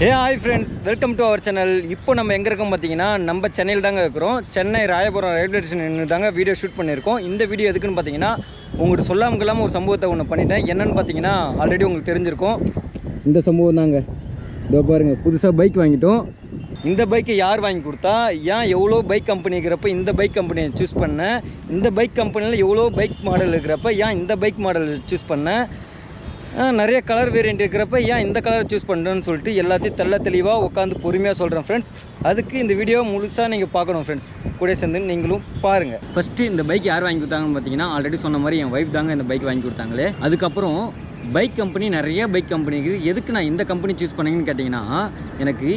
Hi friends, welcome to our channel. இப்போ நம்ம எங்கே இருக்கோம் பார்த்தீங்கன்னா, நம்ம சென்னையில் தாங்க இருக்கிறோம். சென்னை ராயபுரம் ரயில்வே ஸ்டேஷன் தாங்க வீடியோ ஷூட் பண்ணியிருக்கோம். இந்த வீடியோ எதுக்குன்னு பார்த்தீங்கன்னா, உங்களுக்கு சொல்லாமல் ஒரு சம்பவத்தை ஒன்று பண்ணிட்டேன். என்னென்னு பார்த்தீங்கன்னா, ஆல்ரெடி உங்களுக்கு தெரிஞ்சிருக்கும். இந்த சம்பவம் தாங்க. இதோ பாருங்கள், புதுசாக பைக் வாங்கிட்டோம். இந்த பைக்கை யார் வாங்கி கொடுத்தா, ஏன் எவ்வளோ பைக் கம்பெனி இருக்கிறப்ப இந்த பைக் கம்பெனியை சூஸ் பண்ணேன், இந்த பைக் கம்பெனியில் எவ்வளோ பைக் மாடல் இருக்கிறப்ப ஏன் இந்த பைக் மாடல் சூஸ் பண்ணேன், நிறைய கலர் வேரியண்ட் இருக்கிறப்ப ஏன் இந்த கலர் சூஸ் பண்ணுறேன்னு சொல்லிட்டு எல்லாத்தையும் தெளிவாக உட்காந்து பொறுமையாக சொல்கிறேன் ஃப்ரெண்ட்ஸ். அதுக்கு இந்த வீடியோ முழுசாக நீங்கள் பார்க்கணும் ஃப்ரெண்ட்ஸ். கூட சேர்ந்து நீங்களும் பாருங்கள். ஃபஸ்ட்டு இந்த பைக் யார் வாங்கி கொடுத்தாங்கன்னு பார்த்தீங்கன்னா, ஆல்ரெடி சொன்ன மாதிரி என் ஒய்ஃப் தாங்க இந்த பைக் வாங்கி கொடுத்தாங்களே. அதுக்கப்புறம் பைக் கம்பெனி நிறைய பைக் கம்பெனிக்கு எதுக்கு நான் இந்த கம்பெனி சூஸ் பண்ணீங்கன்னு கேட்டிங்கன்னா, எனக்கு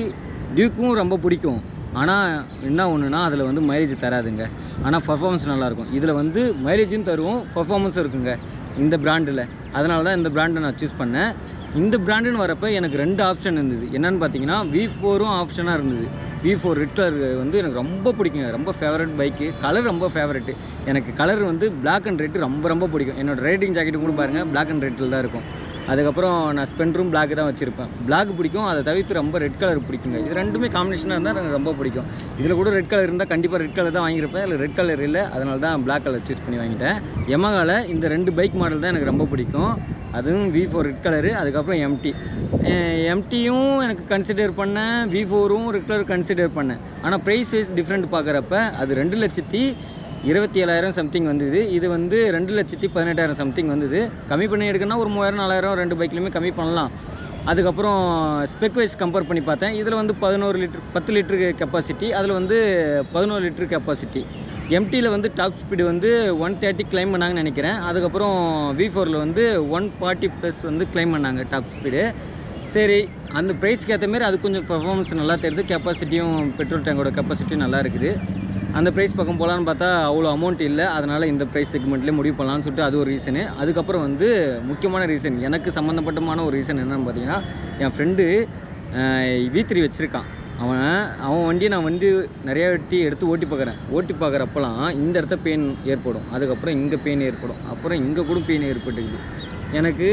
டியூக்கும் ரொம்ப பிடிக்கும். ஆனால் என்ன ஒன்றுனா அதில் வந்து மைலேஜ் தராதுங்க, ஆனால் பர்ஃபார்மன்ஸ் நல்லாயிருக்கும். இதில் வந்து மைலேஜும் தருவோம், பர்ஃபார்மன்ஸும் இருக்குங்க இந்த பிராண்டில். அதனால தான் இந்த பிராண்டை நான் சூஸ் பண்ணேன். இந்த பிராண்டுன்னு வரப்போ எனக்கு 2 ஆப்ஷன் இருந்தது. என்னென்னு பார்த்தீங்கன்னா, V4ம் ஆப்ஷனாக இருந்தது. V4 ரெட் கலர் வந்து எனக்கு ரொம்ப பிடிக்குங்க, ரொம்ப ஃபேவரட் பைக்கு. கலர் ரொம்ப ஃபேவரெட்டு. எனக்கு கலர் வந்து பிளாக் அண்ட் ரெட்டு ரொம்ப பிடிக்கும். என்னோடய ரைடிங் ஜாக்கெட்டு கூட பாருங்கள், பிளாக் அண்ட் ரெட்டில் தான் இருக்கும். அதுக்கப்புறம் நான் ஸ்பெண்டரும் பிளாக் தான் வச்சுருப்பேன். பிளாக் பிடிக்கும், அதை தவிர்த்து ரொம்ப ரெட் கலர் பிடிக்குங்க. இது ரெண்டுமே காம்பினேஷனாக இருந்தால் எனக்கு ரொம்ப பிடிக்கும். இதில் கூட ரெட் கலர் இருந்தால் கண்டிப்பாக ரெட் கலர் தான் வாங்கியிருப்பேன். அதில் ரெட் கலர் இல்லை, அதனால தான் பிளாக் கலர் சூஸ் பண்ணி வாங்கிட்டேன். யமஹாவில் இந்த 2 பைக் மாடல் தான் எனக்கு ரொம்ப பிடிக்கும். அதுவும் V4 ரெட் கலரு, அதுக்கப்புறம் எம்டியும் எனக்கு கன்சிடர் பண்ணேன், V4ம் ரெட் கலர் கன்சிடர் பண்ணேன். ஆனால் ப்ரைஸ் வைஸ் டிஃப்ரெண்ட் பார்க்குறப்ப அது 2,27,000 சம்திங் வந்தது. இது வந்து 2,18,000 சம்திங் வந்தது. கம்மி பண்ணி எடுக்கணும்னா ஒரு 3,000-4,000 2 பைக்லையுமே கம்மி பண்ணலாம். அதுக்கப்புறம் ஸ்பெக் வைஸ் கம்பேர் பண்ணி பார்த்தேன். இதில் வந்து 10 லிட்டரு கெப்பாசிட்டி, அதில் வந்து 11 லிட்டரு கெப்பாசிட்டி. எம்டியில் வந்து டாப் ஸ்பீடு வந்து 130 கிளைம் பண்ணாங்கன்னு நினைக்கிறேன். அதுக்கப்புறம் V4ல் வந்து 140+ வந்து கிளைம் பண்ணாங்க டாப் ஸ்பீடு. சரி, அந்த ப்ரைஸ்க்கு ஏற்ற மாரி அது கொஞ்சம் பர்ஃபார்மன்ஸ் நல்லா தெரியுது. கெப்பாசிட்டியும் பெட்ரோல் டேங்கோட கெப்பாசிட்டியும் நல்லா இருக்குது. அந்த ப்ரைஸ் பக்கம் போகலான்னு பார்த்தா அவ்வளோ அமௌண்ட் இல்லை. அதனால் இந்த ப்ரைஸ் செக்மெண்ட்லேயே முடிவு பண்ணலான்னு சொல்லிட்டு அது ஒரு ரீசனு. அதுக்கப்புறம் வந்து முக்கியமான ரீசன், எனக்கு சம்மந்தப்பட்டமான ஒரு ரீசன் என்னென்னு பார்த்தீங்கன்னா, என் ஃப்ரெண்டு V3 வச்சுருக்கான். அவன் வண்டியை நான் வந்து நிறையா வாட்டி எடுத்து ஓட்டி பார்க்குறப்பெல்லாம் இந்த இடத்த பெயின் ஏற்படும், அதுக்கப்புறம் இங்கே பெயின் ஏற்படும், அப்புறம் இங்கே கூட பெயின் ஏற்பட்டுக்குது. எனக்கு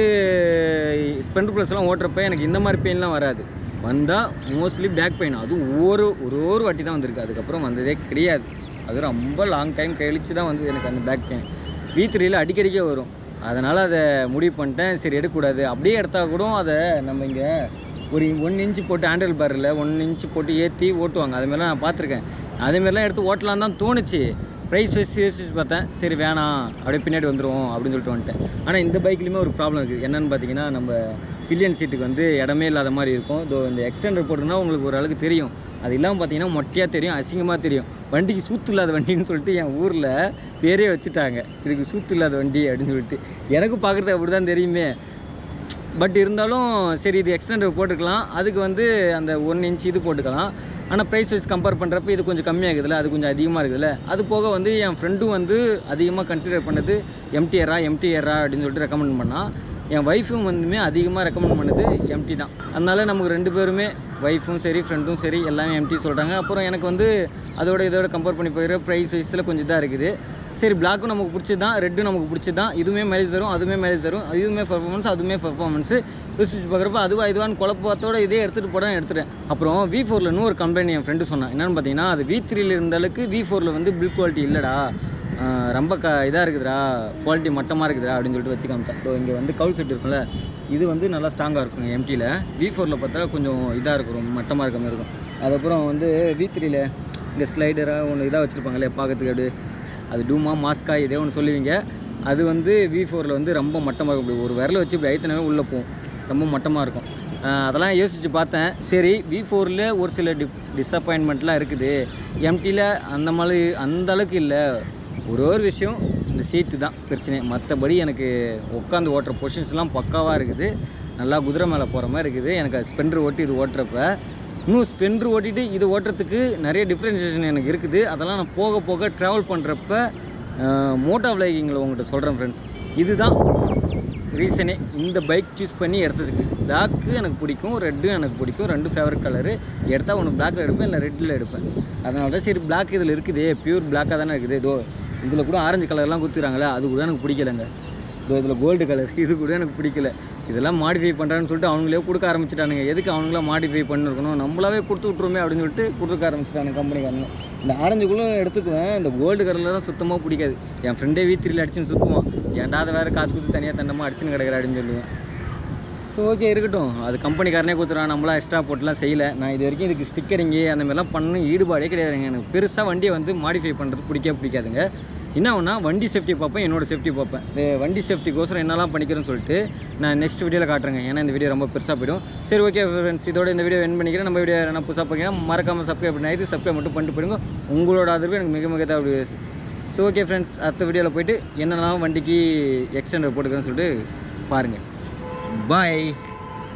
ஸ்பெண்டர் ப்ளஸ்லாம் ஓட்டுறப்ப எனக்கு இந்த மாதிரி பெயின்லாம் வராது. வந்தால் மோஸ்ட்லி பேக் பெயின், அதுவும் ஒரு வாட்டி தான் வந்திருக்கு. அதுக்கப்புறம் வந்ததே கிடையாது. அது ரொம்ப லாங் டைம் கழிச்சு தான் வந்து எனக்கு அந்த பேக் பெயின். V3யில் அடிக்கடிக்கே வரும். அதனால் அதை முடிவு பண்ணிட்டேன், சரி எடுக்கக்கூடாது. அப்படியே எடுத்தால் கூட அதை நம்ம இங்கே ஒரு 1 இன்ச்சு போட்டு ஹேண்டில் பாரில் 1 இன்ச்சு போட்டு ஏற்றி ஓட்டுவாங்க. அதுமாதிரிலாம் நான் பார்த்துருக்கேன். அதேமாதிரிலாம் எடுத்து ஓட்டலாம் தான் தோணுச்சு. ப்ரைஸ் யோசிச்சு பார்த்தேன், சரி வேணாம், அப்படியே பின்னாடி வந்துடுவோம் அப்படின்னு சொல்லிட்டு வந்துட்டேன். ஆனால் இந்த பைக்லேயுமே ஒரு ப்ராப்ளம் இருக்குது. என்னென்னு பார்த்தீங்கன்னா, நம்ம பில்லியன் சீட்டுக்கு வந்து இடமே இல்லாத மாதிரி இருக்கும். இந்த எக்ஸ்டெண்டர் போட்டுன்னா உங்களுக்கு ஒரு அளவுக்கு தெரியும். அது இல்லாமல் பார்த்தீங்கன்னா மொட்டையாக தெரியும், அசிங்கமாக தெரியும். வண்டிக்கு சூத்து இல்லாத வண்டின்னு சொல்லிட்டு என் ஊரில் பேரே வச்சுட்டாங்க, இதுக்கு சூத்து இல்லாத வண்டி அப்படின்னு சொல்லிட்டு. எனக்கும் பார்க்குறதுக்கு அப்படி தான் தெரியுமே. பட் இருந்தாலும் சரி, இது எக்ஸ்டெண்டர் போட்டுக்கலாம், அதுக்கு வந்து அந்த 1 இன்ச் இது போட்டுக்கலாம். ஆனால் ப்ரைஸ் வைஸ் கம்பேர் பண்ணுறப்ப இது கொஞ்சம் கம்மியாகுதுல்ல, அது கொஞ்சம் அதிகமாக இருக்குதுல்ல. அது போக வந்து என் ஃப்ரெண்டும் வந்து அதிகமாக கன்சிடர் பண்ணது எம்டிஆரா அப்படின்னு சொல்லிட்டு ரெக்கமெண்ட் பண்ணால், என் ஒய்ஃபும் வந்துமே அதிகமாக ரெக்கமெண்ட் பண்ணது எம்டி தான். அதனால நமக்கு 2 பேருமே, ஒய்ஃபும் சரி ஃப்ரெண்டும் சரி, எல்லாமே எம்டி சொல்கிறாங்க. அப்புறம் எனக்கு வந்து இதோட கம்பேர் பண்ணி போகிற ப்ரைஸ் வைஸில் கொஞ்சம் இதாக இருக்குது. சரி, பிளாக்கும் நமக்கு பிடிச்சது தான், ரெட்டும் நமக்கு பிடிச்சது தான். இதுவுமே மைலேஜ் தரும், அதுவுமே மைலேஜ் தரும், இதுவுமே பர்ஃபார்மன்ஸ், அதுவுமே பர்ஃபார்மன்ஸு. யோசிச்சு பார்க்குறப்ப இதுவான்னு குழப்பத்தோட இதே எடுத்துகிட்டு போட எடுத்துட்டேன். அப்புறம் V4ல் இன்னும் ஒரு கம்ப்ளைண்ட் என் ஃப்ரெண்டு சொன்னான். என்னென்னு பார்த்தீங்கன்னா, அது V3யில் இருந்த அளவுக்கு V4ல் வந்து பில்ட் குவாலிட்டி இல்லைடா, ரொம்ப இதாக இருக்குதுடா, குவாலிட்டி மட்டமாக இருக்குதுடா அப்படின்னு சொல்லிட்டு வச்சு காமிச்சேன். ஸோ இங்கே வந்து கவுல் செட் இருக்குல்ல, இது வந்து நல்லா ஸ்ட்ராங்காக இருக்குங்க எம்டியில். V4ல் பார்த்தா கொஞ்சம் இதாக இருக்கும், ரொம்ப மட்டமாக இருக்க மாதிரி இருக்கும். அதுக்கப்புறம் வந்து V3யில் இந்த ஸ்லைடராக ஒன்று இதாக வச்சுருப்பாங்களே பார்க்கறதுக்கு, அப்படி அது டூமா மாஸ்கா இதே ஒன்று சொல்லுவீங்க. அது வந்து V4ல் வந்து ரொம்ப மட்டமாக இருக்கும். ஒரு விரலை வச்சு இப்படி ஐத்தனவே உள்ளே போகும், ரொம்ப மட்டமாக இருக்கும். அதெல்லாம் யோசித்து பார்த்தேன். சரி, V4ல் ஒரு சில டிஸப்பாயின்மெண்ட்லாம் இருக்குது, எம்டியில் அந்த அளவுக்கு இல்லை. ஒரு விஷயம், இந்த சீட்டு தான் பிரச்சனை. மற்றபடி எனக்கு உட்காந்து ஓட்டுற பொசிஷன்ஸ்லாம் பக்காவாக இருக்குது. நல்லா குதிரை மேலே போகிற மாதிரி இருக்குது. எனக்கு ஸ்பெண்டர் ஓட்டி இது ஓட்டுறப்ப, இன்னும் ஸ்பெண்டர் ஓட்டிட்டு இது ஓட்டுறதுக்கு நிறைய டிஃப்ரென்சியேஷன் எனக்கு இருக்குது. அதெல்லாம் நான் போக ட்ராவல் பண்ணுறப்ப மோட்டோ விளாகிங்கில் உங்கள்கிட்ட சொல்கிறேன் ஃப்ரெண்ட்ஸ். இதுதான் ரீசனே இந்த பைக் சூஸ் பண்ணி எடுத்ததுக்கு. பிளாக்கு எனக்கு பிடிக்கும், ரெட்டும் எனக்கு பிடிக்கும், 2 ஃபேவரட் கலரு. எடுத்தால் ஒன்று பிளாக்கில் எடுப்பேன், இல்லை ரெட்டில் எடுப்பேன். அதனால தான் சரி, பிளாக் இதில் இருக்குது, பியூர் பிளாக்காக தானே இருக்குது. இதில் கூட ஆரஞ்சு கலர்லாம் கொடுத்துறாங்களே, அது கூட எனக்கு பிடிக்கலைங்க. இதில் கோல்டு கலர் இது கூட எனக்கு பிடிக்கல. இதெல்லாம் மாடிஃபை பண்ணுறான்னு சொல்லிட்டு அவங்களே கொடுக்க ஆரம்பிச்சிட்டானுங்க. எதுக்கு அவங்களாம் மாடிஃபை பண்ணிருக்கணும், நம்மளாவே கொடுத்து விட்ருமே அப்படின்னு சொல்லிட்டு கொடுக்க ஆரம்பிச்சிட்டானுங்க கம்பெனிக்காரங்க. இந்த ஆரஞ்சுக்குள்ளே எடுத்துக்குவேன், இந்த கோல்டு கலரில் தான் சுத்தமாக பிடிக்காது. என் ஃப்ரெண்டே V3 அடிச்சுன்னு சுற்றுவான், ஏன்டா அதை வேறு காசு கொடுத்து தனியாக தண்டமாக அடிச்சுன்னு கிடக்குற அப்படின்னு சொல்லுவேன். ஸோ ஓகே இருக்கட்டும், அது கம்பெனிக்காரனே கொடுத்துருவான், நம்மளாம் எக்ஸ்ட்ரா போட்டுலாம் செய்யலை. நான் இது வரைக்கும் இதுக்கு ஸ்டிக்கரிங்கு அந்த மாதிரிலாம் பண்ணணும் ஈடுபாடே கிடையாதுங்க. எனக்கு பெருசாக வண்டியை வந்து மாடிஃபை பண்ணுறது பிடிக்காதுங்க. என்ன ஒன்றா வண்டி சேஃப்டி பார்ப்பேன், என்னோடய சேஃப்டி பார்ப்பேன். இந்த வண்டி சேஃப்டிக்கோசரம் என்னெல்லாம் பண்ணிக்கிறேன்னு சொல்லிட்டு நான் நெக்ஸ்ட் வீடியோவில் காட்டுறேங்க. ஏன்னா இந்த வீடியோ ரொம்ப பெருசாக போய்டும். சரி ஓகே ஃப்ரெண்ட்ஸ், இதோட இந்த வீடியோ என் பண்ணிக்கிறேன். நம்ம வீடியோ நான் புதுசாக பார்க்கலாம், மறக்காமல் சப்ஸ்கிரைப் பண்ணி சப்ஸ்கிரைப் மட்டும் பண்ணிட்டு போயிடுங்க. உங்களோட ஆதரவு எனக்கு மிக மிக தான். ஸோ ஓகே ஃப்ரெண்ட்ஸ், அடுத்த வீடியோவில் போய்ட்டு என்னெல்லாம் வண்டிக்கு எக்ஸ்டெண்டர் போட்டுக்கிறேன்னு சொல்லிட்டு பாருங்கள். பாய்.